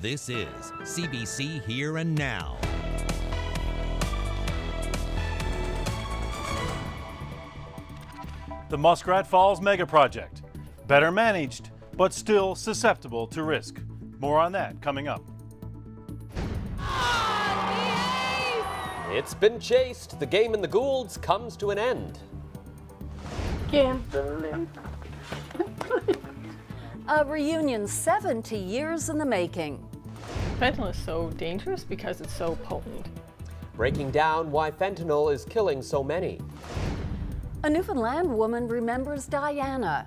This is CBC Here and Now. The Muskrat Falls mega project. Better managed, but still susceptible to risk. More on that coming up. It's been chased. The game in the Goulds comes to an end. Can't believe. A reunion 70 years in the making. Fentanyl is so dangerous because it's so potent. Breaking down why fentanyl is killing so many. A Newfoundland woman remembers Diana.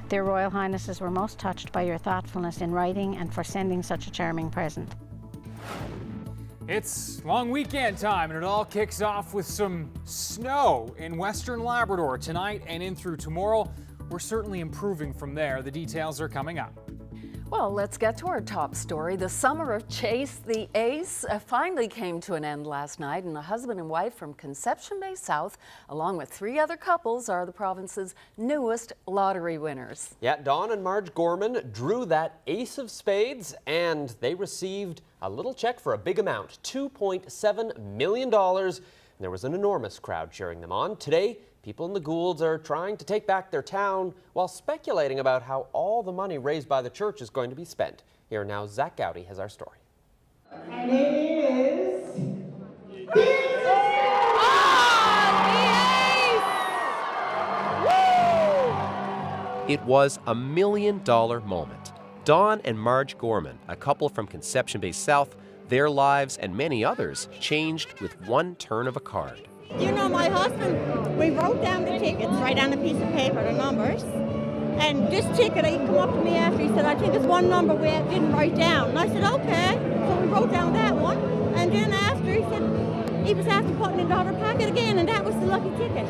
Their Royal Highnesses were most touched by your thoughtfulness in writing and for sending such a charming present. It's long weekend time, and it all kicks off with some snow in western Labrador tonight and in through tomorrow. We're certainly improving from there. The details are coming up. Well, let's get to our top story. The summer of Chase the Ace finally came to an end last night, and a husband and wife from Conception Bay South, along with 3 other couples, are the province's newest lottery winners. Yeah, Don and Marge Gorman drew that ace of spades, and they received a little check for a big amount, $2.7 million. And there was an enormous crowd cheering them on. Today, people in the Goulds are trying to take back their town while speculating about how all the money raised by the church is going to be spent. Here now, Zach Gowdy has our story. And it is... It was a $1 million moment. Don and Marge Gorman, a couple from Conception Bay South, their lives and many others changed with one turn of a card. You know, my husband, we wrote down the tickets right on a piece of paper, the numbers. And this ticket, he come up to me after, he said, I think there's one number we didn't write down. And I said, okay. So we wrote down that one. And then after, he said, he was after putting it in the other packet again, and that was the lucky ticket.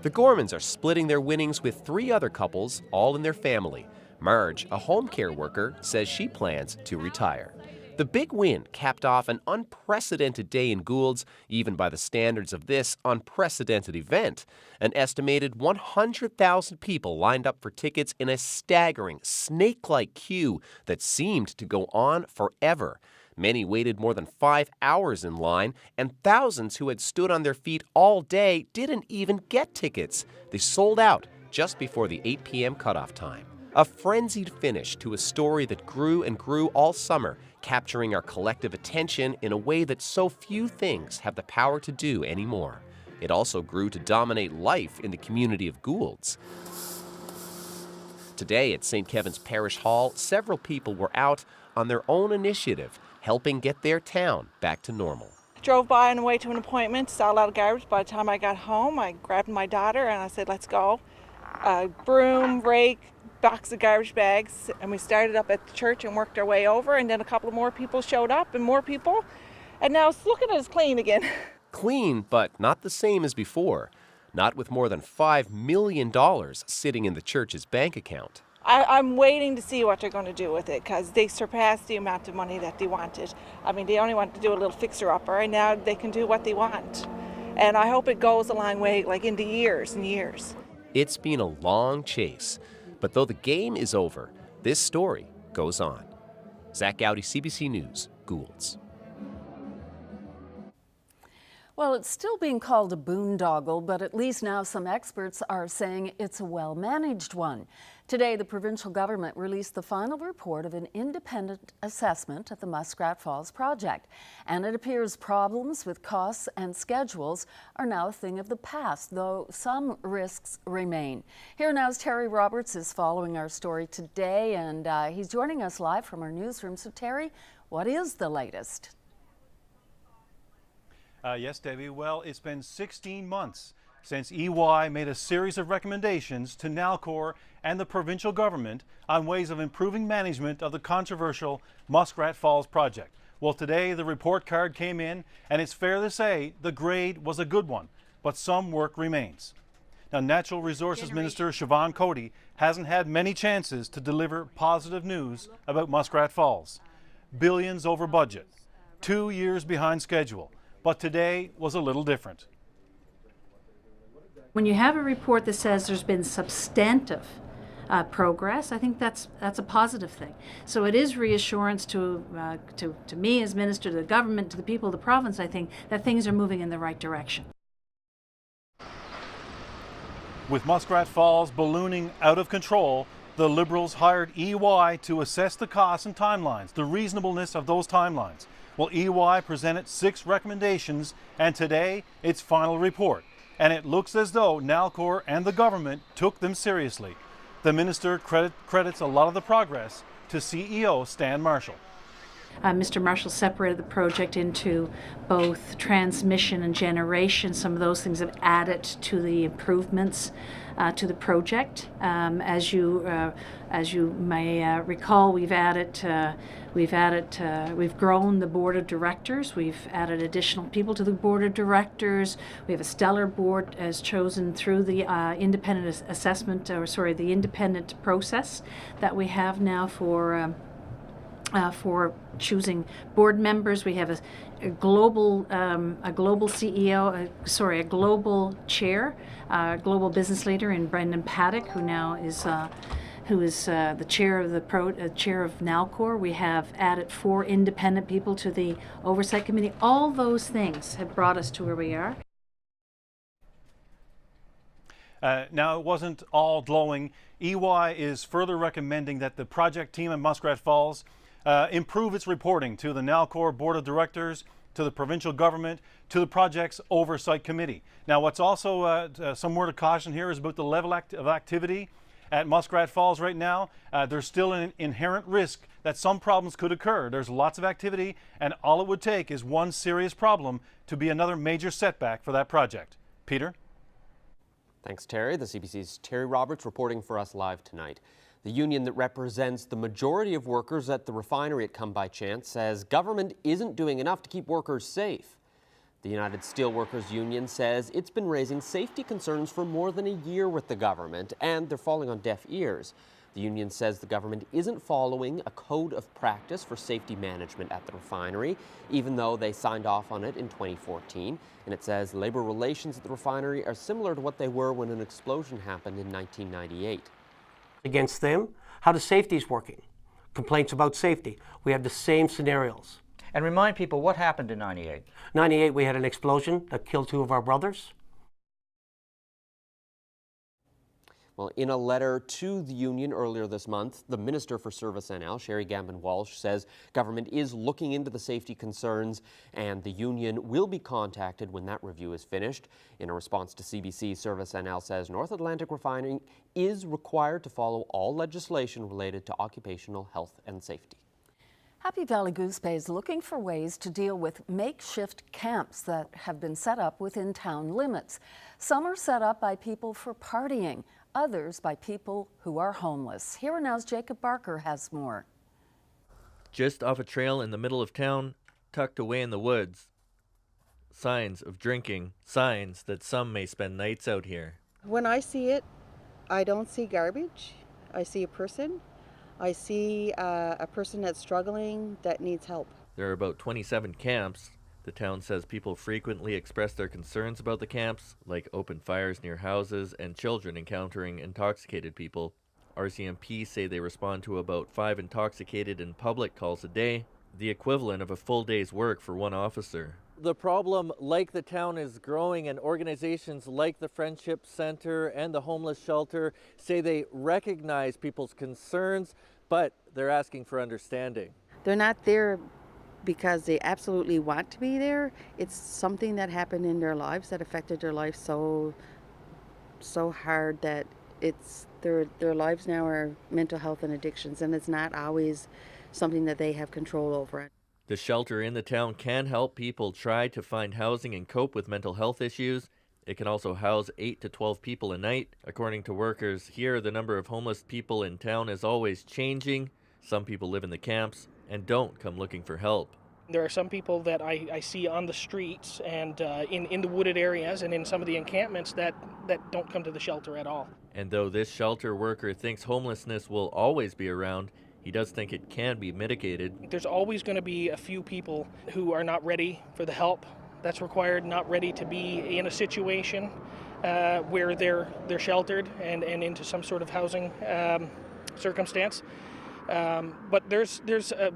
The Gormans are splitting their winnings with 3 other couples, all in their family. Marge, a home care worker, says she plans to retire. The big win capped off an unprecedented day in Goulds, even by the standards of this unprecedented event. An estimated 100,000 people lined up for tickets in a staggering, snake-like queue that seemed to go on forever. Many waited more than 5 hours in line, and thousands who had stood on their feet all day didn't even get tickets. They sold out just before the 8 p.m. cutoff time. A frenzied finish to a story that grew and grew all summer, capturing our collective attention in a way that so few things have the power to do anymore. It also grew to dominate life in the community of Goulds. Today at St. Kevin's Parish Hall, several people were out on their own initiative, helping get their town back to normal. Drove by on the way to an appointment, saw a lot of garbage. By the time I got home, I grabbed my daughter and I said, let's go. Broom, rake, box of garbage bags, and we started up at the church and worked our way over, and then a couple of more people showed up and more people, and now look at it, it's clean again. Clean, but not the same as before. Not with more than $5 million sitting in the church's bank account. I'm waiting to see what they're going to do with it, because they surpassed the amount of money that they wanted. I mean, they only wanted to do a little fixer-upper, and now they can do what they want. And I hope it goes a long way, like into years and years. It's been a long chase. But though the game is over, this story goes on. Zach Gowdy, CBC News, Goulds. Well, it's still being called a boondoggle, but at least now some experts are saying it's a well-managed one. Today, the provincial government released the final report of an independent assessment of the Muskrat Falls project, and it appears problems with costs and schedules are now a thing of the past, though some risks remain. Here now's Terry Roberts is following our story today, and he's joining us live from our newsroom. So Terry, what is the latest? Yes, Debbie. Well, it's been 16 months since EY made a series of recommendations to Nalcor and the provincial government on ways of improving management of the controversial Muskrat Falls project. Well, today the report card came in, and it's fair to say the grade was a good one, but some work remains. Now, Natural Resources Minister Siobhan Cody hasn't had many chances to deliver positive news about Muskrat Falls. Billions over budget, 2 years behind schedule. But today was a little different. When you have a report that says there's been substantive progress, I think that's a positive thing. So it is reassurance to me as minister, to the government, to the people of the province, I think, that things are moving in the right direction. With Muskrat Falls ballooning out of control, the Liberals hired EY to assess the costs and timelines, the reasonableness of those timelines. Well, EY presented 6 recommendations, and today its final report. And it looks as though Nalcor and the government took them seriously. The minister credits a lot of the progress to CEO Stan Marshall. Mr. Marshall separated the project into both transmission and generation. Some of those things have added to the improvements to the project. As you may recall, we've grown the board of directors. We've added additional people to the board of directors. We have a stellar board as chosen through the independent assessment, the independent process that we have now for choosing board members. We have a global CEO, a global chair, global business leader in Brendan Paddock, who now is the chair of chair of Nalcor. We have added 4 independent people to the oversight committee. All those things have brought us to where we are. Now, it wasn't all glowing. EY is further recommending that the project team at Muskrat Falls improve its reporting to the Nalcor Board of Directors, to the provincial government, to the project's oversight committee. Now, what's also some word of caution here is about the level of activity at Muskrat Falls right now. There's still an inherent risk that some problems could occur. There's lots of activity, and all it would take is one serious problem to be another major setback for that project. Peter? Thanks, Terry. The CBC's Terry Roberts reporting for us live tonight. The union that represents the majority of workers at the refinery at Come By Chance says government isn't doing enough to keep workers safe. The United Steelworkers Union says it's been raising safety concerns for more than a year with the government, and they're falling on deaf ears. The union says the government isn't following a code of practice for safety management at the refinery, even though they signed off on it in 2014. And it says labor relations at the refinery are similar to what they were when an explosion happened in 1998. Against them, how the safety is working. Complaints about safety. We have the same scenarios. And remind people what happened in 98. 98, we had an explosion that killed 2 of our brothers. Well, in a letter to the union earlier this month, the Minister for Service NL, Sherry Gambin-Walsh, says government is looking into the safety concerns and the union will be contacted when that review is finished. In a response to CBC, Service NL says North Atlantic Refining is required to follow all legislation related to occupational health and safety. Happy Valley Goose Bay is looking for ways to deal with makeshift camps that have been set up within town limits. Some are set up by people for partying, others by people who are homeless. Here and Now's Jacob Barker has more. Just off a trail in the middle of town, tucked away in the woods. Signs of drinking, signs that some may spend nights out here. When I see it, I don't see garbage. I see a person. I see a person that's struggling, that needs help. There are about 27 camps. The town says people frequently express their concerns about the camps, like open fires near houses and children encountering intoxicated people. RCMP say they respond to about 5 intoxicated in public calls a day, the equivalent of a full day's work for one officer. The problem, like the town, is growing, and organizations like the Friendship Center and the Homeless Shelter say they recognize people's concerns, but they're asking for understanding. They're not there because they absolutely want to be there. It's something that happened in their lives that affected their life so hard that it's their lives now are mental health and addictions, and it's not always something that they have control over. The shelter in the town can help people try to find housing and cope with mental health issues. It can also house 8 to 12 people a night. According to workers here, the number of homeless people in town is always changing. Some people live in the camps and don't come looking for help. There are some people that I see on the streets and in the wooded areas and in some of the encampments that don't come to the shelter at all. And though this shelter worker thinks homelessness will always be around, he does think it can be mitigated. There's always going to be a few people who are not ready for the help that's required, not ready to be in a situation. where they're sheltered and into some sort of housing circumstance. But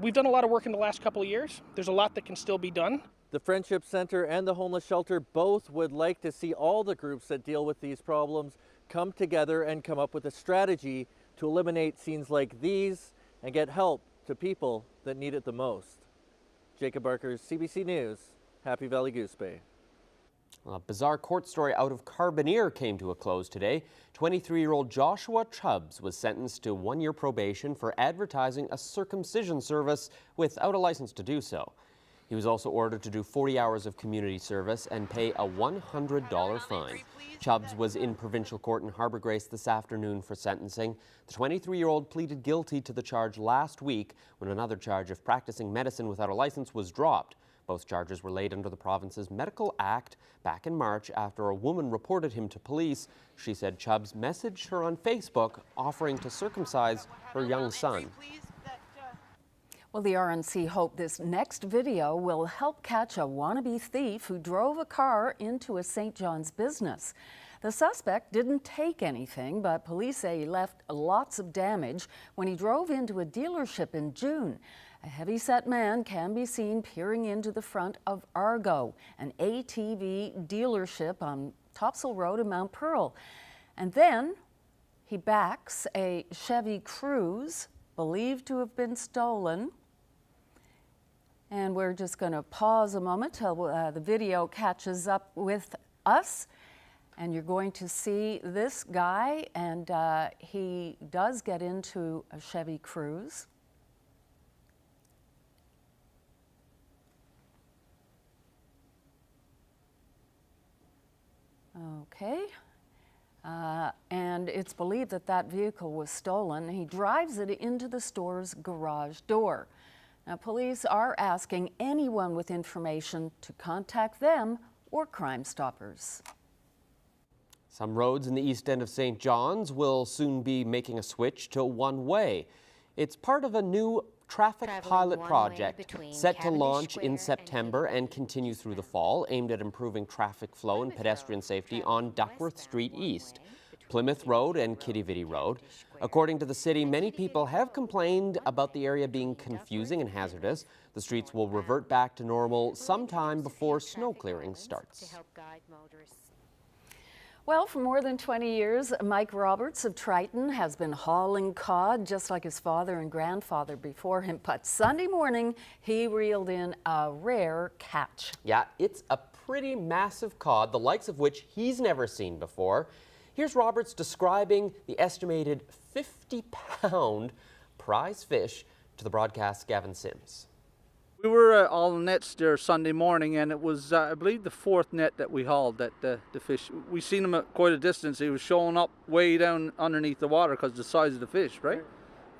we've done a lot of work in the last couple of years. There's a lot that can still be done. The Friendship Center and the Homeless Shelter both would like to see all the groups that deal with these problems come together and come up with a strategy to eliminate scenes like these and get help to people that need it the most. Jacob Barker, CBC News, Happy Valley Goose Bay. A bizarre court story out of Carbonear came to a close today. 23-year-old Joshua Chubbs was sentenced to 1-year probation for advertising a circumcision service without a license to do so. He was also ordered to do 40 hours of community service and pay a $100 fine. Chubbs was in provincial court in Harbour Grace this afternoon for sentencing. The 23-year-old pleaded guilty to the charge last week when another charge of practicing medicine without a license was dropped. Both charges were laid under the province's Medical Act back in March after a woman reported him to police. She said Chubbs messaged her on Facebook offering to circumcise her young son. Well, the RNC hope this next video will help catch a wannabe thief who drove a car into a St. John's business. The suspect didn't take anything, but police say he left lots of damage when he drove into a dealership in June. A heavy-set man can be seen peering into the front of Argo, an ATV dealership on Topsail Road in Mount Pearl. And then he backs a Chevy Cruze, believed to have been stolen. And we're just going to pause a moment till the video catches up with us. And you're going to see this guy, and he does get into a Chevy Cruze. Okay. And it's believed that that vehicle was stolen. He drives it into the store's garage door. Now, police are asking anyone with information to contact them or Crime Stoppers. Some roads in the east end of St. John's will soon be making a switch to one-way. It's part of a new traffic pilot project set to launch in September and continue through the fall, aimed at improving traffic flow and pedestrian safety on Duckworth Street East, Plymouth Road and Kitty Road. According to the city, many people have complained about the area being confusing and hazardous. The streets will revert back to normal sometime before snow clearing starts. Well, for more than 20 years, Mike Roberts of Triton has been hauling cod just like his father and grandfather before him. But Sunday morning, he reeled in a rare catch. Yeah, it's a pretty massive cod, the likes of which he's never seen before. Here's Roberts describing the estimated 50-pound prize fish to the broadcast Gavin Sims. We were all nets there Sunday morning, and it was, I believe, the 4th net that we hauled that the fish. We seen him at quite a distance. He was showing up way down underneath the water because of the size of the fish, right?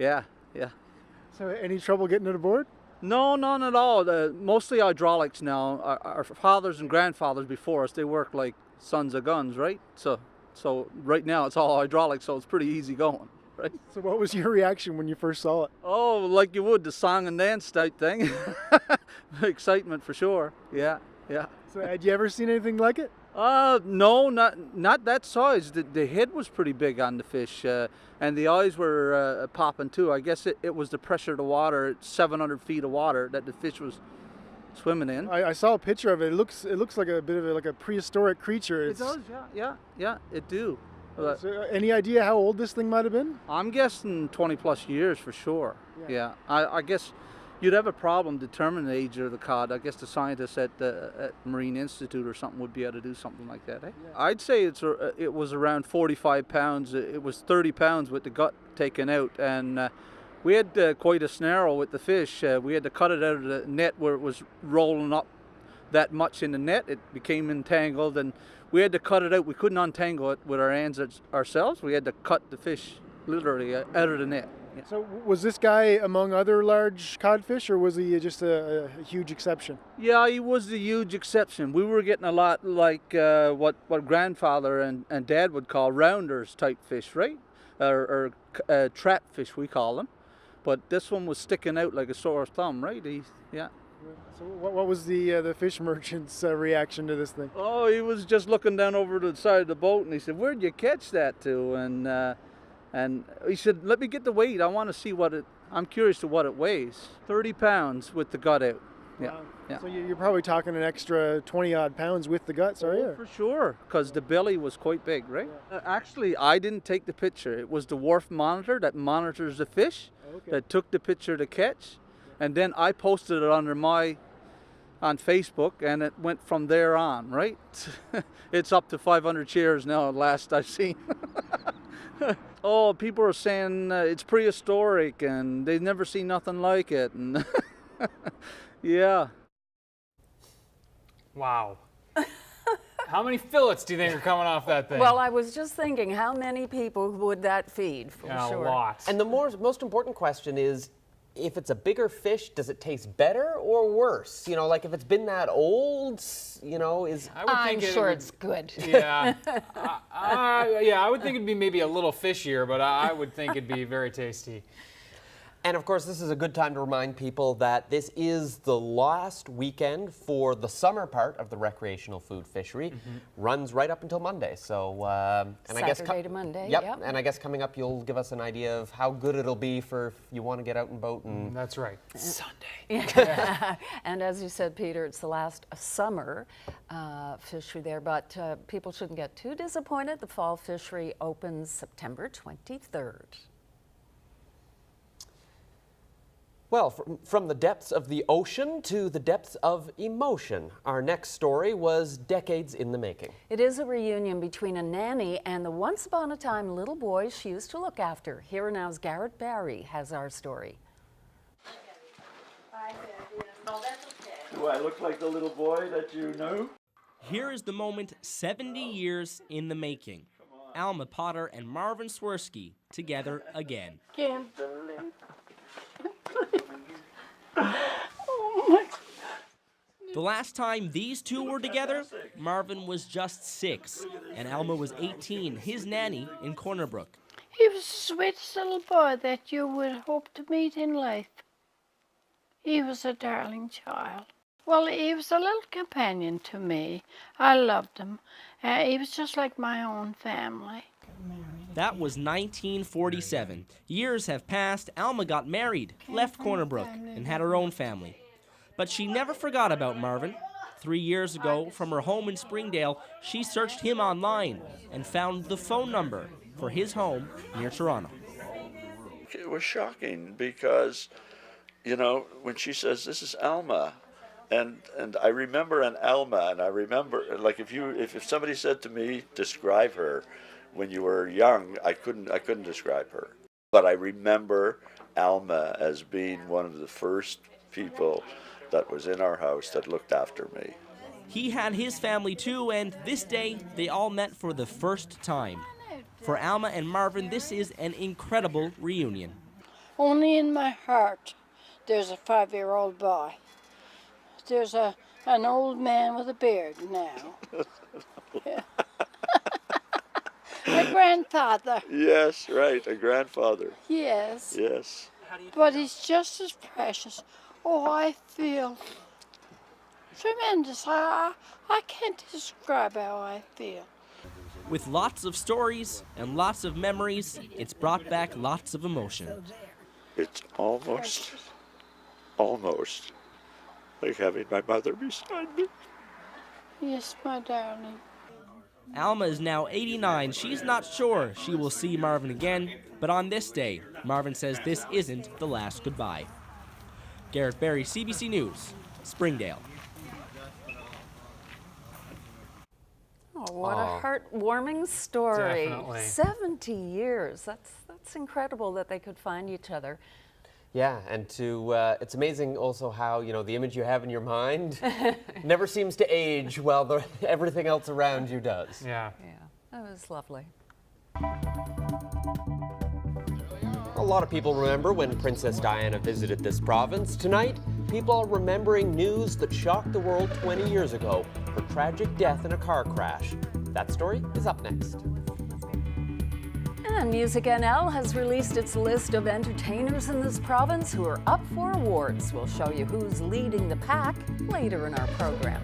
Yeah. So any trouble getting it aboard? No, none at all. Mostly hydraulics now. Our fathers and grandfathers before us, they worked like sons of guns, right? So right now it's all hydraulics, so it's pretty easy going. Right. So what was your reaction when you first saw it? Oh, like you would, the song and dance type thing. Excitement for sure. Yeah. So had you ever seen anything like it? No, not that size. The head was pretty big on the fish, and the eyes were popping too. I guess it was the pressure of the water, 700 feet of water that the fish was swimming in. I saw a picture of it. It looks like a bit of like a prehistoric creature. It does, yeah, it do. So any idea how old this thing might have been? I'm guessing 20 plus years for sure. Yeah. I guess you'd have a problem determining the age of the cod. I guess the scientists at Marine Institute or something would be able to do something like that. Eh? Yeah. I'd say it was around 45 pounds. It was 30 pounds with the gut taken out, and we had quite a snarl with the fish. We had to cut it out of the net where it was rolling up that much in the net. It became entangled, and we had to cut it out. We couldn't untangle it with our hands ourselves. We had to cut the fish literally out of the net. Yeah. So was this guy among other large codfish, or was he just a huge exception? Yeah, he was the huge exception. We were getting a lot like what grandfather and dad would call rounders type fish, right? Or trap fish, we call them. But this one was sticking out like a sore thumb, right? So what was the fish merchant's reaction to this thing? Oh, he was just looking down over the side of the boat, and he said, "Where'd you catch that to?" And he said, "Let me get the weight. I want to see what it. I'm curious to what it weighs. 30 pounds with the gut out." Yeah. Wow. Yeah. So you're probably talking an extra 20-odd pounds with the guts, are you? For sure, because the belly was quite big, right? Actually, I didn't take the picture. It was the wharf monitor that monitors the fish that took the picture to catch, and then I posted it on Facebook, and it went from there on, right? It's up to 500 shares now, last I've seen. Oh, people are saying it's prehistoric, and they've never seen nothing like it, and yeah. Wow. How many fillets do you think are coming off that thing? Well, I was just thinking, how many people would that feed? For sure. A lot. And the most important question is, if it's a bigger fish, does it taste better or worse? You know, like if it's been that old, you know, I'm sure it's good. Yeah. Yeah, I would think it'd be maybe a little fishier, but I would think it'd be very tasty. And of course, this is a good time to remind people that this is the last weekend for the summer part of the recreational food fishery. Runs right up until Monday. So, and Saturday to Monday. Yep. And I guess coming up, you'll give us an idea of how good it'll be for if you want to get out and boat. And that's right. Sunday. And as you said, Peter, it's the last summer fishery there, but people shouldn't get too disappointed. The fall fishery opens September 23rd. Well, from the depths of the ocean to the depths of emotion, our next story was decades in the making. It is a reunion between a nanny and the once upon a time little boy she used to look after. Here and Now's Garrett Barry has our story. Do I look like the little boy that you know? Here is the moment 70 years in the making. Alma Potter and Marvin Swirsky together again. The last time these two were together, Marvin was just 6, and Alma was 18, his nanny in Corner Brook. He was the sweetest little boy that you would hope to meet in life. He was a darling child. Well, he was a little companion to me. I loved him. He was just like my own family. That was 1947. Years have passed, Alma got married, left Corner Brook, and had her own family. But she never forgot about Marvin. 3 years ago, from her home in Springdale, she searched him online and found the phone number for his home near Toronto. It was shocking because, you know, when she says, "This is Alma," and I remember an Alma, and I remember, like, if somebody said to me, describe her when you were young, I couldn't describe her. But I remember Alma as being one of the first people that was in our house that looked after me. He had his family too, and this day they all met for the first time. For Alma and Marvin, this is an incredible reunion. Only in my heart there's a 5-year-old boy. There's an old man with a beard now. Yeah. My grandfather. Yes, right, a grandfather. Yes. Yes. But he's just as precious. Oh, I feel tremendous. I can't describe how I feel. With lots of stories and lots of memories, it's brought back lots of emotion. It's almost like having my mother beside me. Yes, my darling. Alma is now 89. She's not sure she will see Marvin again, but on this day, Marvin says this isn't the last goodbye. Garrett Barry, CBC News, Springdale. Oh, what a heartwarming story. Definitely. 70 years. That's incredible that they could find each other. Yeah, and it's amazing also how, you know, the image you have in your mind never seems to age while everything else around you does. Yeah. Yeah, that was lovely. A lot of people remember when Princess Diana visited this province. Tonight, people are remembering news that shocked the world 20 years ago, her tragic death in a car crash. That story is up next. And Music NL has released its list of entertainers in this province who are up for awards. We'll show you who's leading the pack later in our program.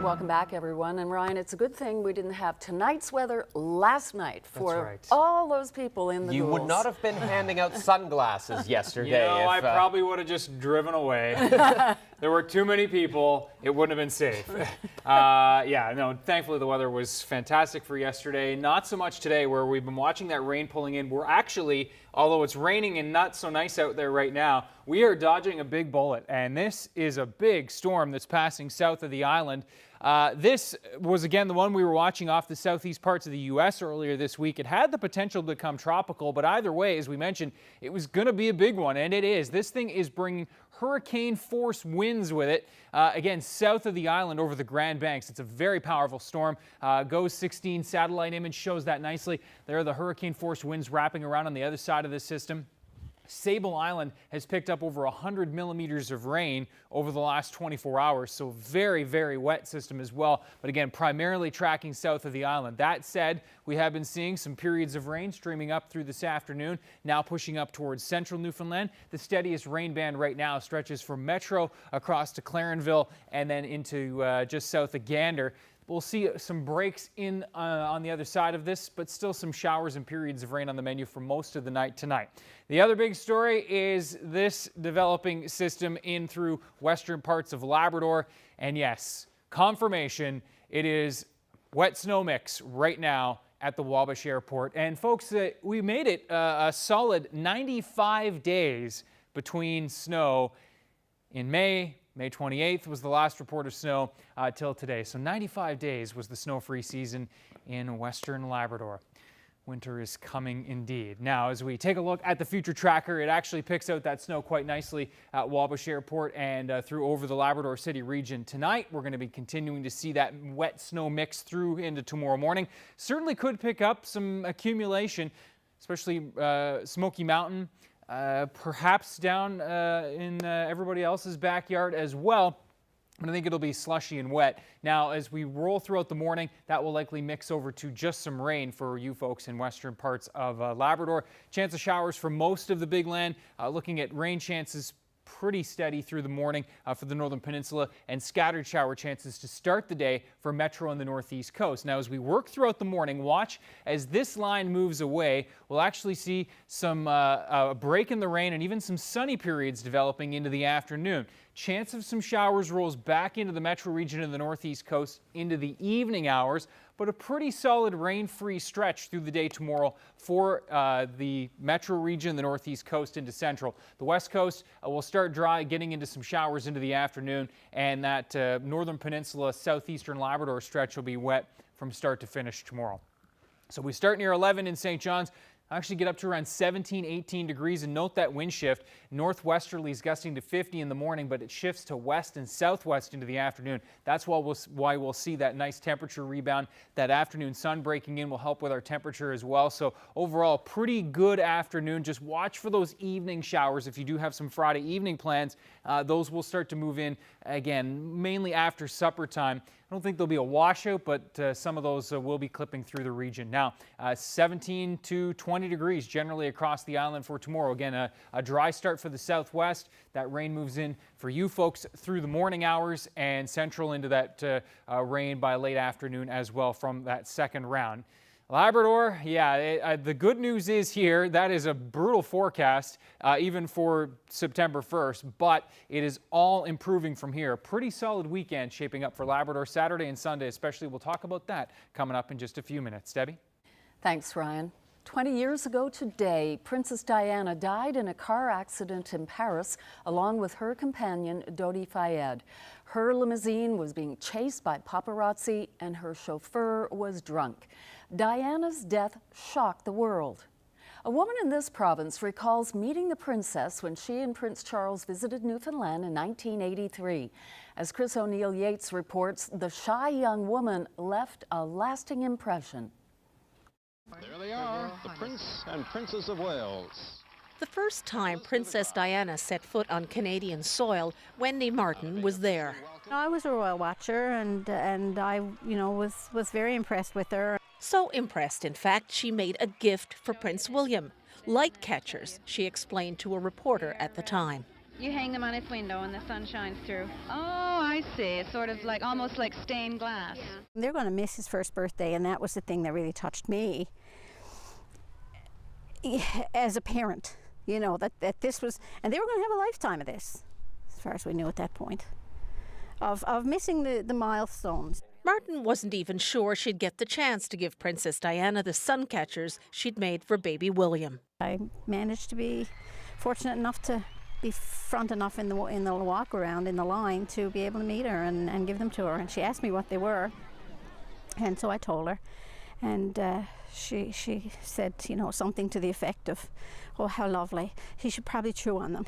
Welcome back, everyone. And Ryan, it's a good thing we didn't have tonight's weather last night for all those people in the You would duels. not have been handing out sunglasses yesterday. You know, I probably would have just driven away. There were too many people. It wouldn't have been safe. Yeah, no, thankfully the weather was fantastic for yesterday. Not so much today, where we've been watching that rain pulling in. We're actually, although it's raining and not so nice out there right now, we are dodging a big bullet. And this is a big storm that's passing south of the island. This was, again, the one we were watching off the southeast parts of the U.S. earlier this week. It had the potential to become tropical, but either way, as we mentioned, it was going to be a big one, and it is. This thing is bringing hurricane-force winds with it, again, south of the island over the Grand Banks. It's a very powerful storm. GOES 16 satellite image shows that nicely. There are the hurricane-force winds wrapping around on the other side of the system. Sable Island has picked up over 100 millimeters of rain over the last 24 hours, so very, very wet system as well. But again, primarily tracking south of the island. That said, we have been seeing some periods of rain streaming up through this afternoon, now pushing up towards central Newfoundland. The steadiest rain band right now stretches from Metro across to Clarenville and then into just south of Gander. We'll see some breaks in on the other side of this, but still some showers and periods of rain on the menu for most of the night tonight. The other big story is this developing system in through western parts of Labrador. And yes, confirmation, it is wet snow mix right now at the Wabash Airport. And folks, we made it a solid 95 days between snow in May. May 28th was the last report of snow till today. So 95 days was the snow-free season in western Labrador. Winter is coming indeed. Now, as we take a look at the future tracker, it actually picks out that snow quite nicely at Wabash Airport and through over the Labrador City region tonight. We're going to be continuing to see that wet snow mix through into tomorrow morning. Certainly could pick up some accumulation, especially Smoky Mountain, perhaps down in everybody else's backyard as well. But I think it'll be slushy and wet. Now, as we roll throughout the morning, that will likely mix over to just some rain for you folks in western parts of Labrador. Chance of showers for most of the big land. Looking at rain chances pretty steady through the morning for the Northern Peninsula, and scattered shower chances to start the day for Metro and the Northeast Coast. Now, as we work throughout the morning, watch as this line moves away. We'll actually see some break in the rain and even some sunny periods developing into the afternoon. Chance of some showers rolls back into the Metro region and the Northeast Coast into the evening hours, but a pretty solid rain-free stretch through the day tomorrow for the Metro region, the Northeast Coast into Central. The West Coast will start dry, getting into some showers into the afternoon, and that Northern Peninsula, Southeastern Labrador stretch will be wet from start to finish tomorrow. So we start near 11 in St. John's. Actually get up to around 17, 18 degrees, and note that wind shift. Northwesterlies gusting to 50 in the morning, but it shifts to west and southwest into the afternoon. That's why we'll see that nice temperature rebound. That afternoon sun breaking in will help with our temperature as well. So overall, pretty good afternoon. Just watch for those evening showers. If you do have some Friday evening plans, those will start to move in again, mainly after supper time. I don't think there'll be a washout, but some of those will be clipping through the region. Now, 17 to 20 degrees generally across the island for tomorrow. Again, a dry start for the southwest. That rain moves in for you folks through the morning hours, and central into that rain by late afternoon as well from that second round. Labrador, yeah, the good news is here, that is a brutal forecast, even for September 1st, but it is all improving from here. Pretty solid weekend shaping up for Labrador Saturday and Sunday, especially. We'll talk about that coming up in just a few minutes. Debbie? Thanks, Ryan. 20 years ago today, Princess Diana died in a car accident in Paris, along with her companion, Dodi Fayed. Her limousine was being chased by paparazzi, and her chauffeur was drunk. Diana's death shocked the world. A woman in this province recalls meeting the princess when she and Prince Charles visited Newfoundland in 1983. As Chris O'Neill Yates reports, the shy young woman left a lasting impression. There they are, the Prince and Princess of Wales. The first time Princess Diana set foot on Canadian soil, Wendy Martin was there. I was a royal watcher, and I, was very impressed with her. So impressed, in fact, she made a gift for Prince William. Light catchers, she explained to a reporter at the time. You hang them on its window and the sun shines through. Oh, I see. It's sort of like, almost like stained glass. Yeah. They're going to miss his first birthday, and that was the thing that really touched me as a parent, that this was, and they were going to have a lifetime of this, as far as we knew at that point, of missing the milestones. Martin wasn't even sure she'd get the chance to give Princess Diana the sun catchers she'd made for baby William. I managed to be fortunate enough to be front enough in the walk around in the line to be able to meet her and give them to her. And she asked me what they were, and so I told her. And she said, something to the effect of, "Oh, how lovely. He should probably chew on them."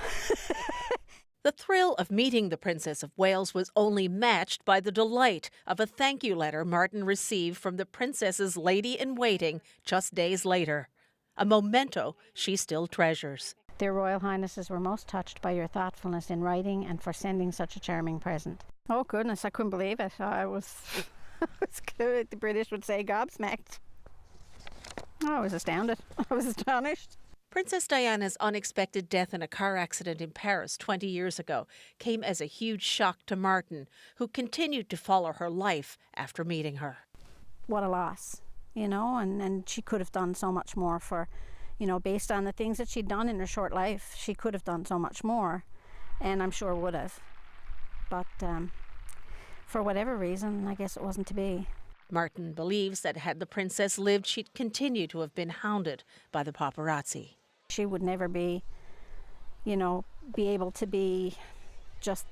The thrill of meeting the Princess of Wales was only matched by the delight of a thank you letter Martin received from the Princess's lady-in-waiting just days later. A memento she still treasures. Their Royal Highnesses were most touched by your thoughtfulness in writing and for sending such a charming present. Oh, goodness, I couldn't believe it. I was good. The British would say gobsmacked. I was astounded. I was astonished. Princess Diana's unexpected death in a car accident in Paris 20 years ago came as a huge shock to Martin, who continued to follow her life after meeting her. What a loss, you know, and she could have done so much more for, you know, based on the things that she'd done in her short life, she could have done so much more, and I'm sure would have. But for whatever reason, I guess it wasn't to be. Martin believes that had the princess lived, she'd continue to have been hounded by the paparazzi. She would never be, you know, be able to be just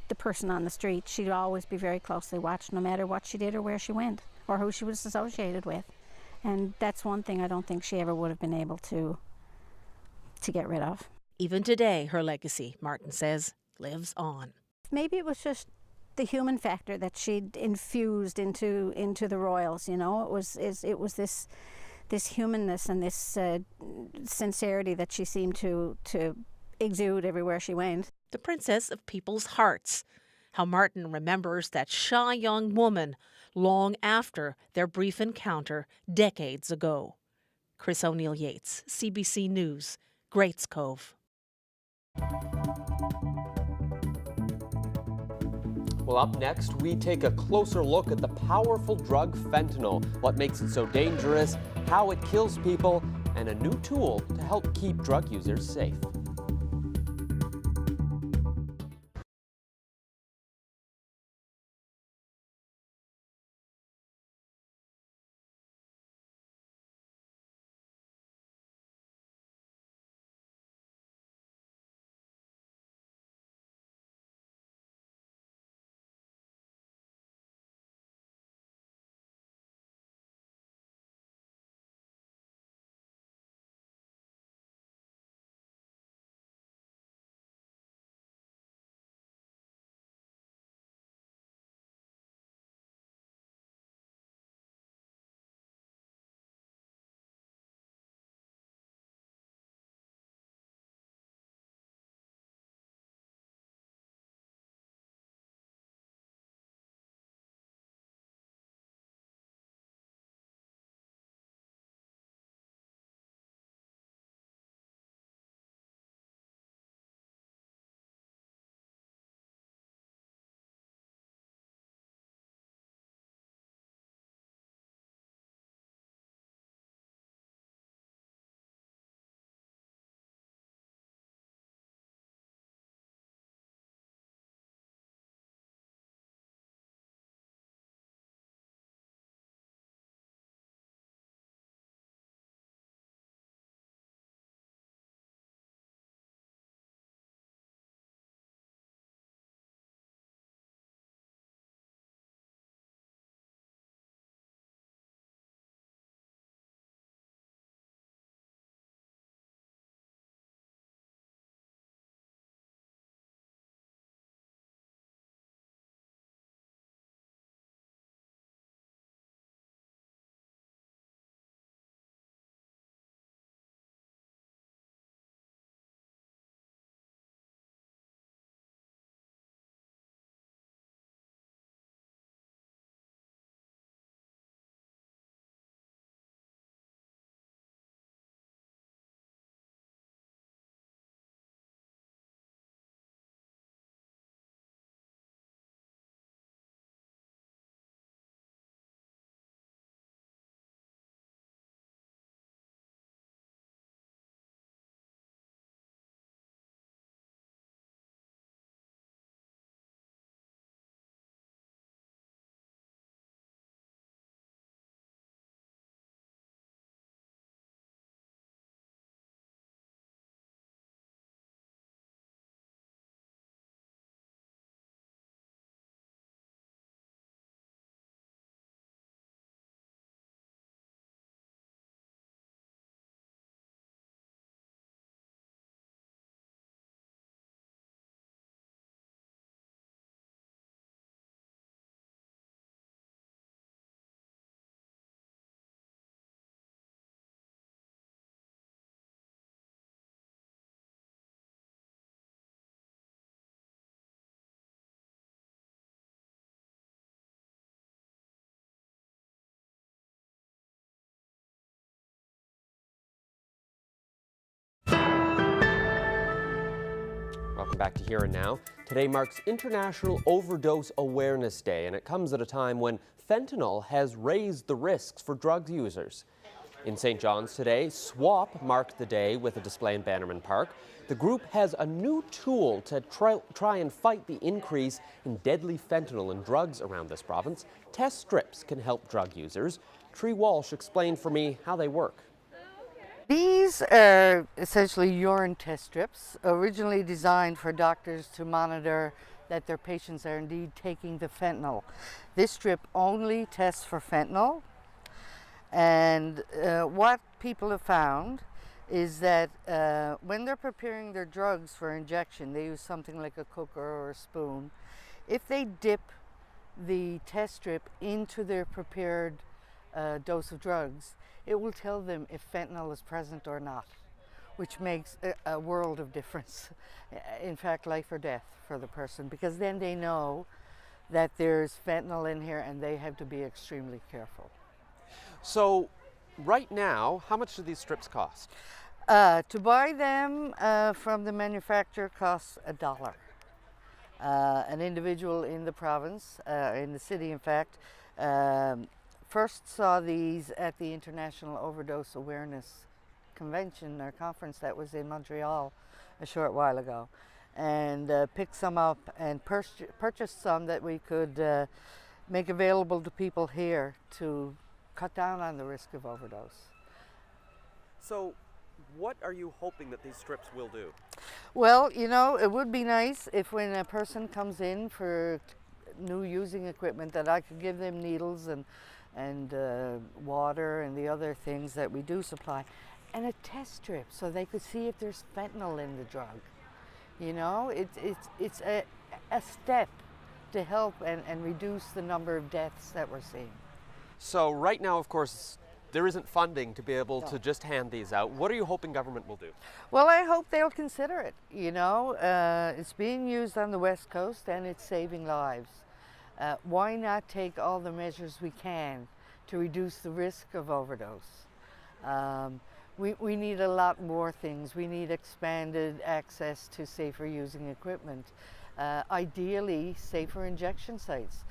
the person on the street. She'd always be very closely watched, no matter what she did or where she went or who she was associated with. And that's one thing I don't think she ever would have been able to get rid of. Even today, her legacy, Martin says, lives on. Maybe it was just the human factor that she'd infused into the royals, you know. It was this humanness and this sincerity that she seemed to exude everywhere she went. The princess of people's hearts. How Martin remembers that shy young woman long after their brief encounter decades ago. Chris O'Neill Yates, CBC News, Greats Cove. Well, up next, we take a closer look at the powerful drug fentanyl, what makes it so dangerous, how it kills people, and a new tool to help keep drug users safe. Welcome back to Here and Now. Today marks International Overdose Awareness Day, and it comes at a time when fentanyl has raised the risks for drug users. In St. John's today, SWAP marked the day with a display in Bannerman Park. The group has a new tool to try and fight the increase in deadly fentanyl in drugs around this province. Test strips can help drug users. Tree Walsh explained for me how they work. These are essentially urine test strips, originally designed for doctors to monitor that their patients are indeed taking the fentanyl. This strip only tests for fentanyl, and what people have found is that when they're preparing their drugs for injection, they use something like a cooker or a spoon. If they dip the test strip into their prepared dose of drugs, it will tell them if fentanyl is present or not, which makes a world of difference. In fact, life or death for the person, because then they know that there's fentanyl in here and they have to be extremely careful. So, right now, how much do these strips cost? To buy them from the manufacturer costs $1. An individual in the province, in the city in fact, first saw these at the International Overdose Awareness Convention or conference that was in Montreal a short while ago, and picked some up and purchased some that we could make available to people here to cut down on the risk of overdose. So, what are you hoping that these strips will do? Well, you know, it would be nice if when a person comes in for new using equipment that I could give them needles and water and the other things that we do supply, and a test strip so they could see if there's fentanyl in the drug. You know, it's a step to help and reduce the number of deaths that we're seeing. So right now, of course, there isn't funding to be able to just hand these out. What are you hoping government will do? Well, I hope they'll consider it. You know, it's being used on the West Coast and it's saving lives. Why not take all the measures we can to reduce the risk of overdose? We need a lot more things. We need expanded access to safer using equipment. Ideally, safer injection sites.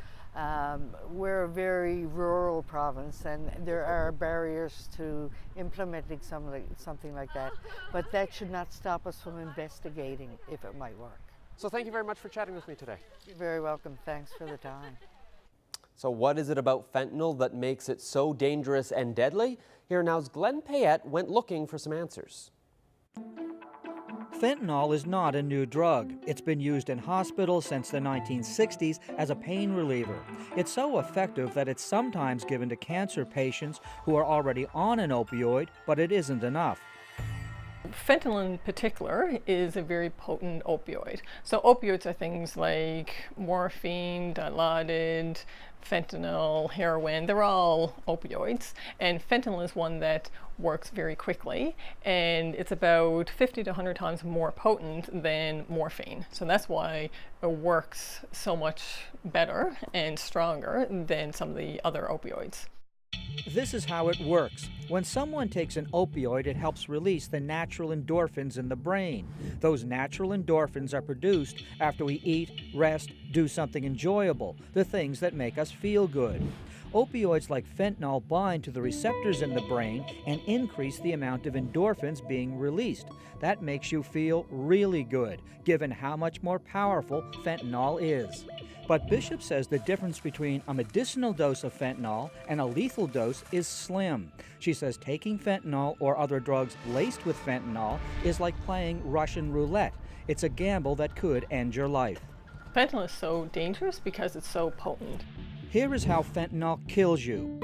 We're a very rural province and there are barriers to implementing something like that, but that should not stop us from investigating if it might work. So thank you very much for chatting with me today. You're very welcome. Thanks for the time. So what is it about fentanyl that makes it so dangerous and deadly? Here Now's Glenn Payette went looking for some answers. Fentanyl is not a new drug. It's been used in hospitals since the 1960s as a pain reliever. It's so effective that it's sometimes given to cancer patients who are already on an opioid, but it isn't enough. Fentanyl in particular is a very potent opioid. So opioids are things like morphine, Dilaudid, fentanyl, heroin. They're all opioids, and fentanyl is one that works very quickly, and it's about 50 to 100 times more potent than morphine. So that's why it works so much better and stronger than some of the other opioids. This is how it works. When someone takes an opioid, it helps release the natural endorphins in the brain. Those natural endorphins are produced after we eat, rest, do something enjoyable, the things that make us feel good. Opioids like fentanyl bind to the receptors in the brain and increase the amount of endorphins being released. That makes you feel really good, given how much more powerful fentanyl is. But Bishop says the difference between a medicinal dose of fentanyl and a lethal dose is slim. She says taking fentanyl or other drugs laced with fentanyl is like playing Russian roulette. It's a gamble that could end your life. Fentanyl is so dangerous because it's so potent. Here is how fentanyl kills you.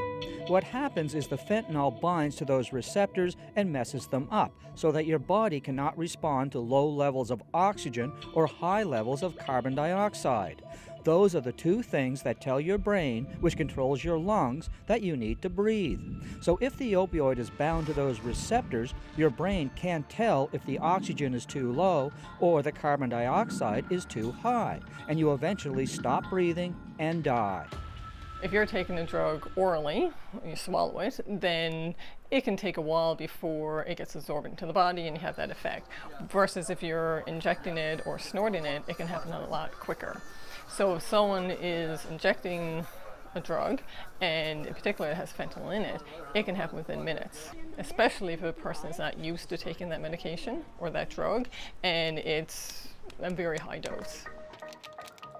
What happens is the fentanyl binds to those receptors and messes them up so that your body cannot respond to low levels of oxygen or high levels of carbon dioxide. Those are the two things that tell your brain, which controls your lungs, that you need to breathe. So if the opioid is bound to those receptors, your brain can't tell if the oxygen is too low or the carbon dioxide is too high, and you eventually stop breathing and die. If you're taking a drug orally, you swallow it, then it can take a while before it gets absorbed into the body and you have that effect. Versus if you're injecting it or snorting it, it can happen a lot quicker. So if someone is injecting a drug, and in particular it has fentanyl in it, it can happen within minutes, especially if a person is not used to taking that medication or that drug, and it's a very high dose.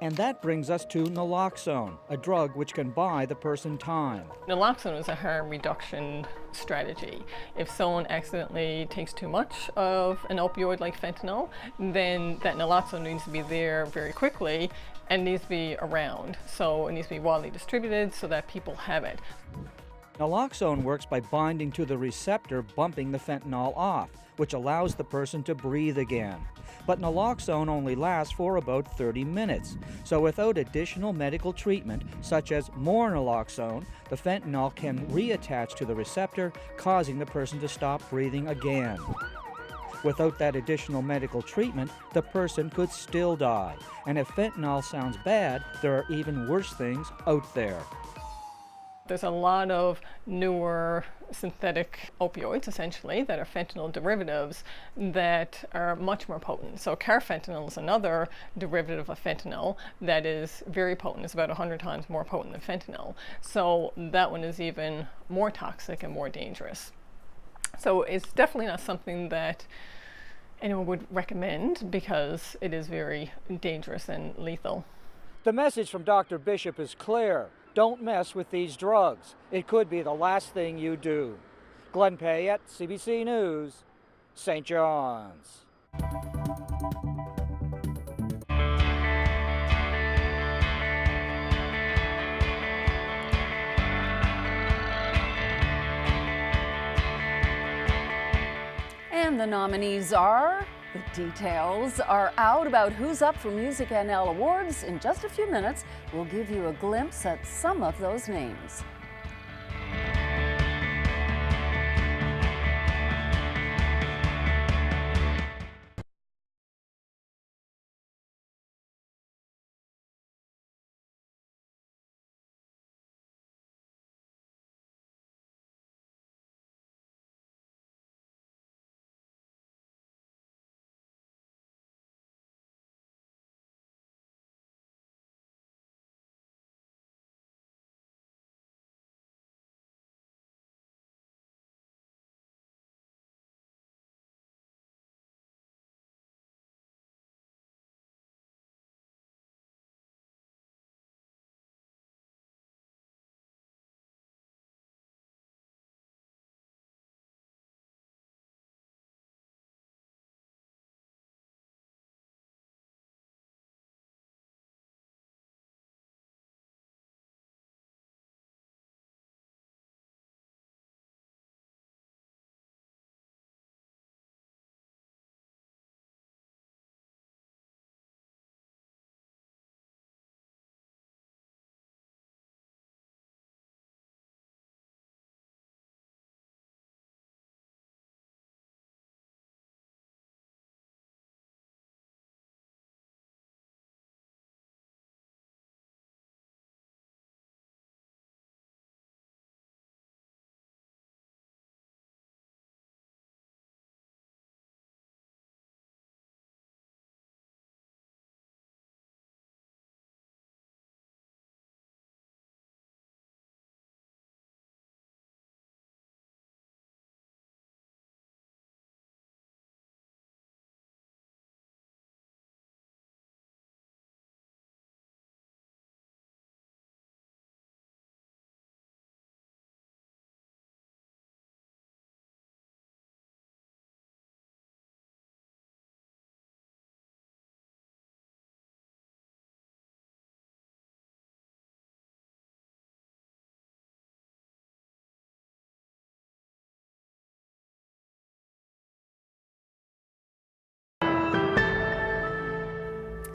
And that brings us to naloxone, a drug which can buy the person time. Naloxone is a harm reduction strategy. If someone accidentally takes too much of an opioid like fentanyl, then that naloxone needs to be there very quickly and needs to be around. So it needs to be widely distributed so that people have it. Naloxone works by binding to the receptor, bumping the fentanyl off, which allows the person to breathe again. But naloxone only lasts for about 30 minutes. So without additional medical treatment, such as more naloxone, the fentanyl can reattach to the receptor, causing the person to stop breathing again. Without that additional medical treatment, the person could still die. And if fentanyl sounds bad, there are even worse things out there. There's a lot of newer synthetic opioids, essentially, that are fentanyl derivatives that are much more potent. So carfentanil is another derivative of fentanyl that is very potent. It's about 100 times more potent than fentanyl. So that one is even more toxic and more dangerous. So it's definitely not something that anyone would recommend because it is very dangerous and lethal. The message from Dr. Bishop is clear. Don't mess with these drugs. It could be the last thing you do. Glenn Payette, CBC News, St. John's. And the nominees are... The details are out about who's up for Music NL Awards. In just a few minutes, we'll give you a glimpse at some of those names.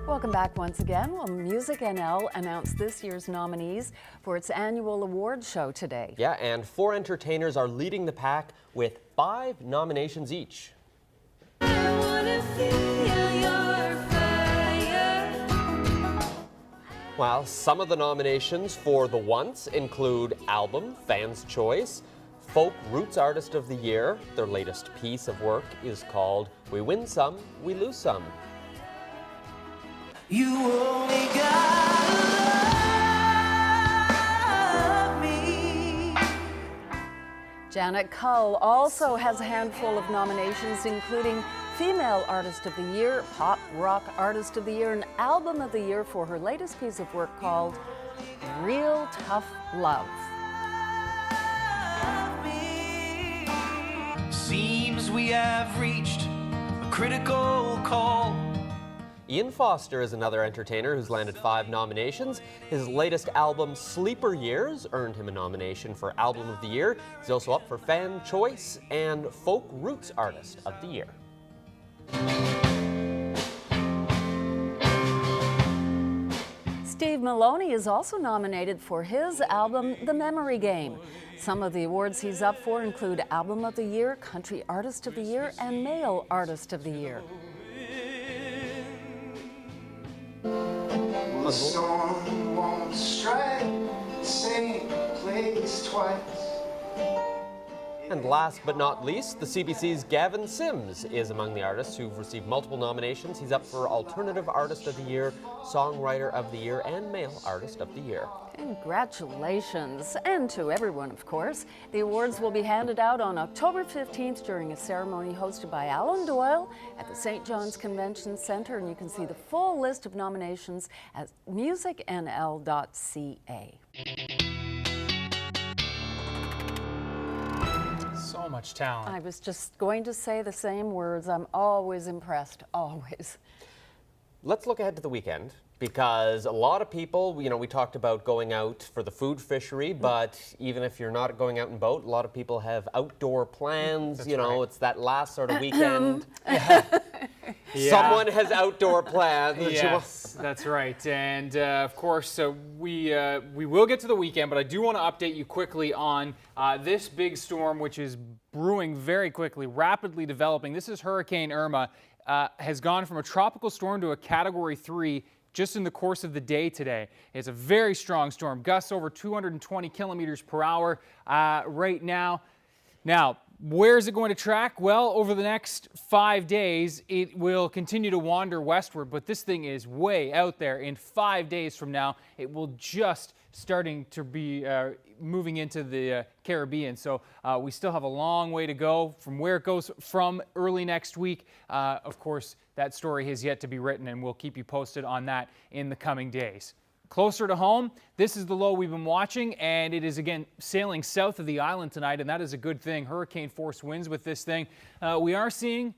Welcome back once again. Well, Music NL announced this year's nominees for its annual award show today. Yeah, and 4 entertainers are leading the pack with 5 nominations each. Well, some of the nominations for the Once include Album, Fans' Choice, Folk Roots Artist of the Year. Their latest piece of work is called We Win Some, We Lose Some. You only gotta love me. Janet Cull also has a handful of nominations, including Female Artist of the Year, Pop Rock Artist of the Year, and Album of the Year for her latest piece of work called Real Tough Love. Seems we have reached a critical call. Ian Foster is another entertainer who's landed 5 nominations. His latest album, Sleeper Years, earned him a nomination for Album of the Year. He's also up for Fan Choice and Folk Roots Artist of the Year. Steve Maloney is also nominated for his album, The Memory Game. Some of the awards he's up for include Album of the Year, Country Artist of the Year, and Male Artist of the Year. The storm won't strike the same place twice. And last but not least, the CBC's Gavin Sims is among the artists who've received multiple nominations. He's up for Alternative Artist of the Year, Songwriter of the Year, and Male Artist of the Year. Congratulations, and to everyone, of course. The awards will be handed out on October 15th during a ceremony hosted by Alan Doyle at the St. John's Convention Centre, and you can see the full list of nominations at musicnl.ca. So much talent. I was just going to say the same words. I'm always impressed, always. Let's look ahead to the weekend, because a lot of people, we talked about going out for the food fishery, but even if you're not going out in boat, a lot of people have outdoor plans. That's right. It's that last sort of weekend. Yeah. Someone has outdoor plans. Yes, that's right. And of course, we will get to the weekend, but I do want to update you quickly on this big storm, which is brewing very quickly, rapidly developing. This is Hurricane Irma. Has gone from a tropical storm to a Category 3 just in the course of the day today. It's a very strong storm, gusts over 220 kilometers per hour right now. Now, where is it going to track? Well, over the next 5 days, it will continue to wander westward, but this thing is way out there. In 5 days from now, it will just starting to be moving into the Caribbean. So we still have a long way to go from where it goes from early next week. Of course, that story has yet to be written, and we'll keep you posted on that in the coming days. Closer to home, this is the low we've been watching, and it is again sailing south of the island tonight, and that is a good thing. Hurricane force winds with this thing. We are seeing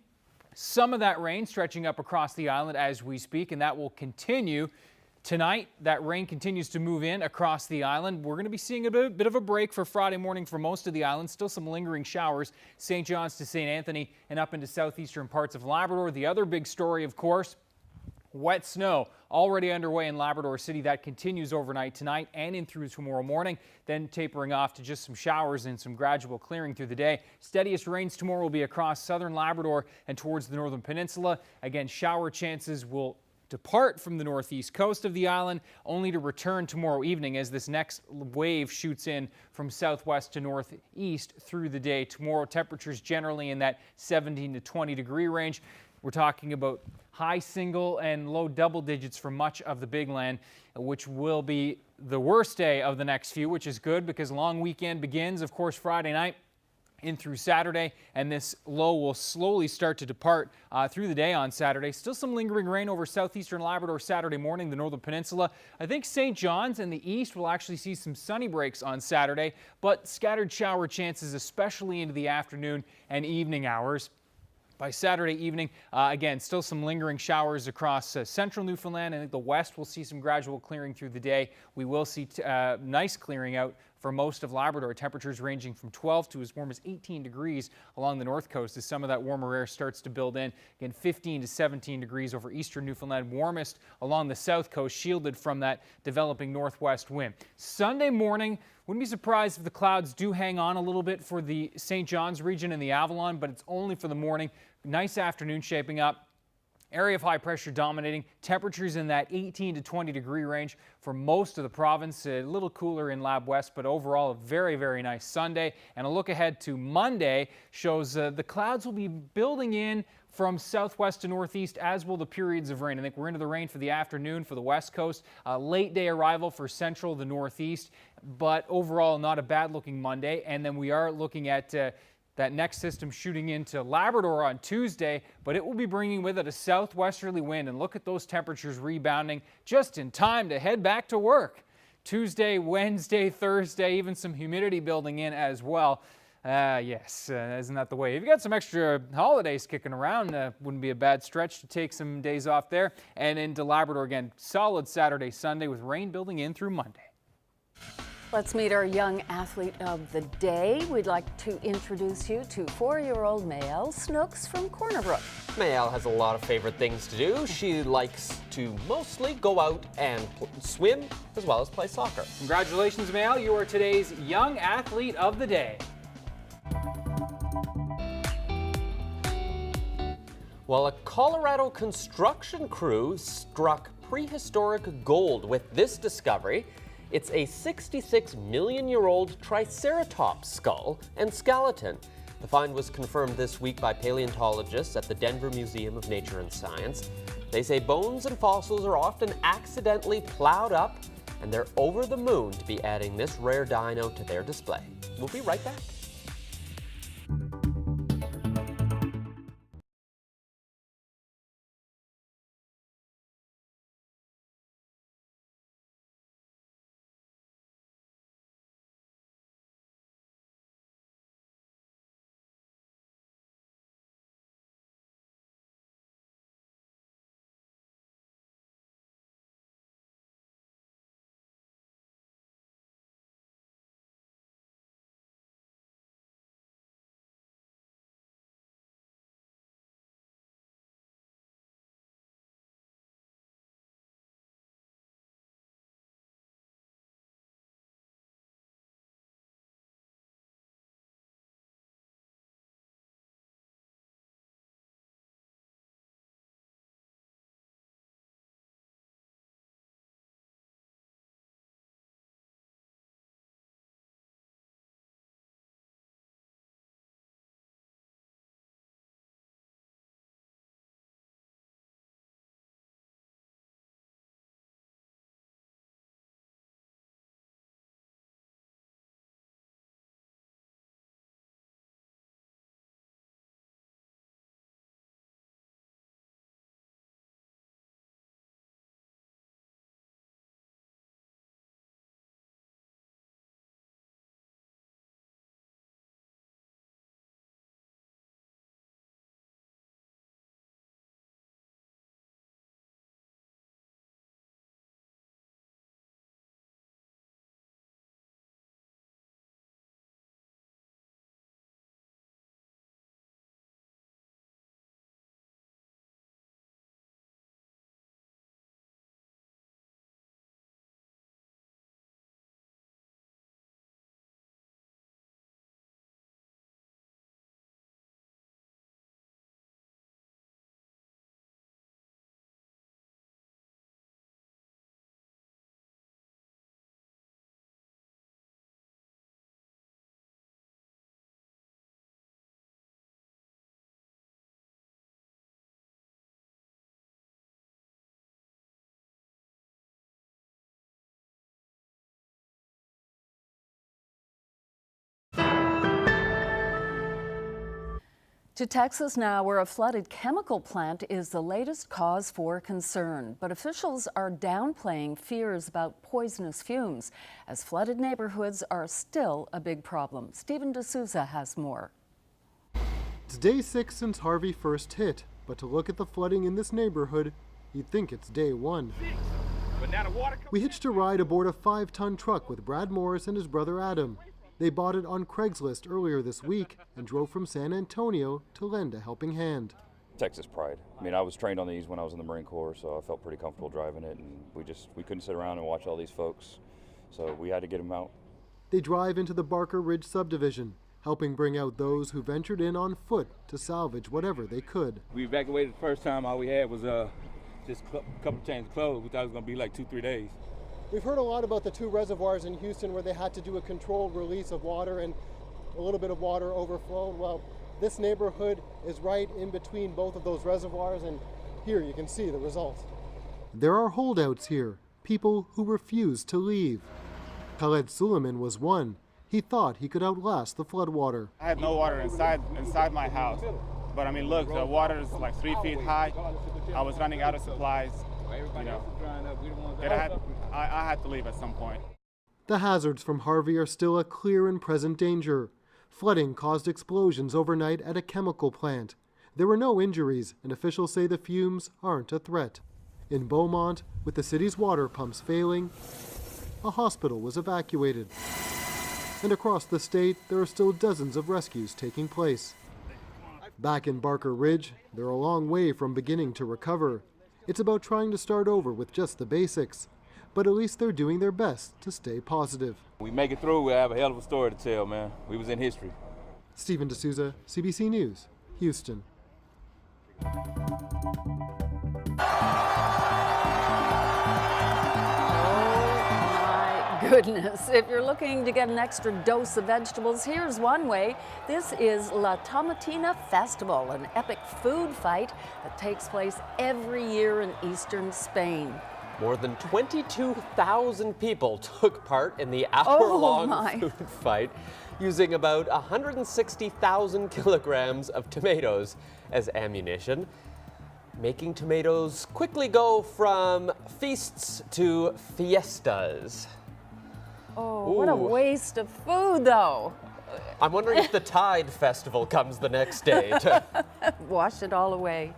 some of that rain stretching up across the island as we speak, and that will continue tonight. That rain continues to move in across the island. We're going to be seeing a bit of a break for Friday morning for most of the island. Still some lingering showers, St. John's to St. Anthony and up into southeastern parts of Labrador. The other big story, of course, wet snow already underway in Labrador City. That continues overnight tonight and in through tomorrow morning, then tapering off to just some showers and some gradual clearing through the day. Steadiest rains tomorrow will be across southern Labrador and towards the northern peninsula. Again, shower chances will depart from the northeast coast of the island, only to return tomorrow evening as this next wave shoots in from southwest to northeast through the day. Tomorrow, temperatures generally in that 17 to 20 degree range. We're talking about high single and low double digits for much of the Big Land, which will be the worst day of the next few, which is good because long weekend begins, of course, Friday night in through Saturday, and this low will slowly start to depart through the day on Saturday. Still some lingering rain over southeastern Labrador Saturday morning, the northern peninsula. I think St. John's and the east will actually see some sunny breaks on Saturday, but scattered shower chances, especially into the afternoon and evening hours. By Saturday evening, again, still some lingering showers across central Newfoundland. I think the west will see some gradual clearing through the day. We will see nice clearing out for most of Labrador. Temperatures ranging from 12 to as warm as 18 degrees along the north coast as some of that warmer air starts to build in. Again, 15 to 17 degrees over eastern Newfoundland. Warmest along the south coast, shielded from that developing northwest wind. Sunday morning, wouldn't be surprised if the clouds do hang on a little bit for the St. John's region and the Avalon, but it's only for the morning. Nice afternoon shaping up. Area of high pressure dominating, temperatures in that 18 to 20 degree range for most of the province. A little cooler in Lab West, but overall a very, very nice Sunday. And a look ahead to Monday shows the clouds will be building in from southwest to northeast, as will the periods of rain. I think we're into the rain for the afternoon for the west coast. Late day arrival for central, the northeast, but overall not a bad looking Monday. And then we are looking at that next system shooting into Labrador on Tuesday, but it will be bringing with it a southwesterly wind. And look at those temperatures rebounding just in time to head back to work. Tuesday, Wednesday, Thursday, even some humidity building in as well. Yes, isn't that the way? If you got some extra holidays kicking around, wouldn't be a bad stretch to take some days off there. And into Labrador again, solid Saturday, Sunday with rain building in through Monday. Let's meet our young athlete of the day. We'd like to introduce you to 4-year-old Maëlle Snooks from Corner Brook. Maëlle has a lot of favorite things to do. She likes to mostly go out and swim as well as play soccer. Congratulations, Maëlle. You are today's young athlete of the day. Well, a Colorado construction crew struck prehistoric gold with this discovery. It's a 66-million-year-old Triceratops skull and skeleton. The find was confirmed this week by paleontologists at the Denver Museum of Nature and Science. They say bones and fossils are often accidentally plowed up, and they're over the moon to be adding this rare dino to their display. We'll be right back. To Texas now, where a flooded chemical plant is the latest cause for concern. But officials are downplaying fears about poisonous fumes, as flooded neighborhoods are still a big problem. Stephen D'Souza has more. It's day 6 since Harvey first hit, but to look at the flooding in this neighborhood, you'd think it's day 1. We hitched a ride aboard a 5-ton truck with Brad Morris and his brother Adam. They bought it on Craigslist earlier this week and drove from San Antonio to lend a helping hand. Texas pride. I mean, I was trained on these when I was in the Marine Corps, so I felt pretty comfortable driving it, and we couldn't sit around and watch all these folks, so we had to get them out. They drive into the Barker Ridge subdivision. helping bring out those who ventured in on foot to salvage whatever they could. We evacuated the first time. All we had was just a couple changes of clothes. We thought it was going to be like 2-3 days. We've heard a lot about the 2 reservoirs in Houston where they had to do a controlled release of water and a little bit of water overflowed. Well, this neighborhood is right in between both of those reservoirs, and here you can see the result. There are holdouts here, people who refuse to leave. Khaled Suleiman was one. He thought he could outlast the floodwater. I had no water inside my house, but I mean, look, the water is like 3 feet high. I was running out of supplies, you know, and I had to leave at some point. The hazards from Harvey are still a clear and present danger. Flooding caused explosions overnight at a chemical plant. There were no injuries, and officials say the fumes aren't a threat. In Beaumont, with the city's water pumps failing, a hospital was evacuated. And across the state, there are still dozens of rescues taking place. Back in Barker Ridge, they're a long way from beginning to recover. It's about trying to start over with just the basics. But at least they're doing their best to stay positive. We make it through, we have a hell of a story to tell, man. We was in history. Stephen D'Souza, CBC News, Houston. Goodness, if you're looking to get an extra dose of vegetables, here's one way. This is La Tomatina Festival, an epic food fight that takes place every year in eastern Spain. More than 22,000 people took part in the hour-long food fight, using about 160,000 kilograms of tomatoes as ammunition, making tomatoes quickly go from feasts to fiestas. Oh, what a waste of food, though. I'm wondering if the Tide Festival comes the next day to wash it all away.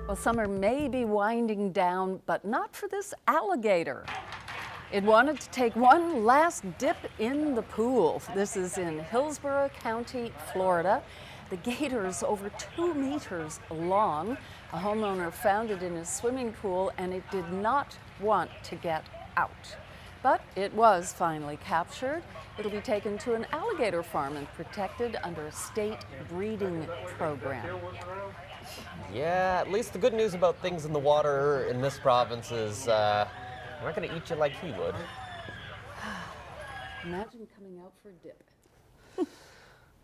Well, summer may be winding down, but not for this alligator. It wanted to take one last dip in the pool. This is in Hillsborough County, Florida. The gator is over 2 meters long. A homeowner found it in his swimming pool and it did not want to get out. But it was finally captured. It'll be taken to an alligator farm and protected under a state breeding program. Yeah, at least the good news about things in the water in this province is they're not going to eat you like he would. Imagine coming out for a dip.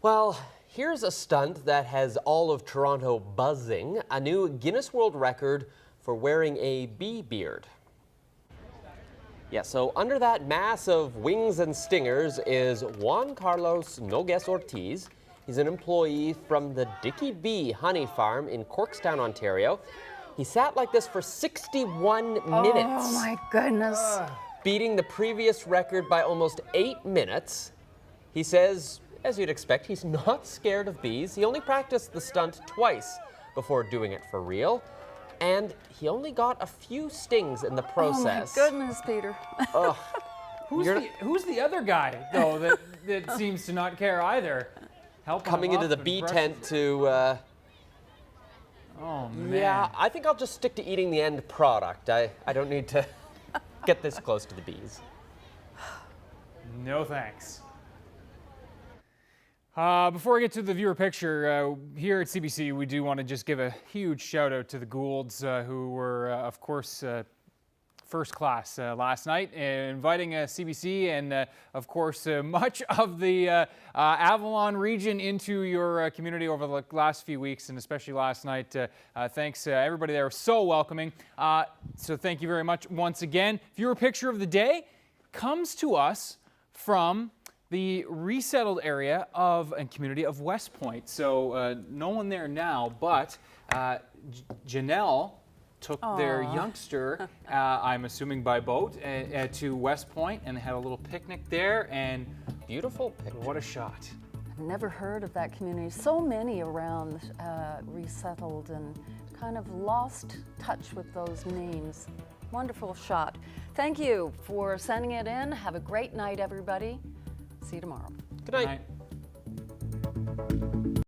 Well, here's a stunt that has all of Toronto buzzing, a new Guinness World Record for wearing a bee beard. Yeah, so under that mass of wings and stingers is Juan Carlos Nogues Ortiz. He's an employee from the Dicky Bee Honey Farm in Corkstown, Ontario. He sat like this for 61 minutes. Oh my goodness. Beating the previous record by almost 8 minutes. He says, as you'd expect, he's not scared of bees. He only practiced the stunt twice before doing it for real. And he only got a few stings in the process. Oh my goodness, Peter. Ugh. Who's the other guy, though, that seems to not care either? Coming into the bee tent to... oh, man. Yeah, I think I'll just stick to eating the end product. I don't need to get this close to the bees. No thanks. Before I get to the viewer picture, here at CBC, we do want to just give a huge shout out to the Goulds, who were, of course, first class last night, inviting CBC and, of course, much of the Avalon region into your community over the last few weeks, and especially last night. Thanks, everybody there was so welcoming. So thank you very much once again. Viewer picture of the day comes to us from the resettled area of and community of West Point. So no one there now, but Janelle took their youngster, I'm assuming by boat, to West Point and had a little picnic there, and beautiful picnic. What a shot. I've never heard of that community. So many around resettled and kind of lost touch with those names. Wonderful shot. Thank you for sending it in. Have a great night, everybody. See you tomorrow. Good night. Good night.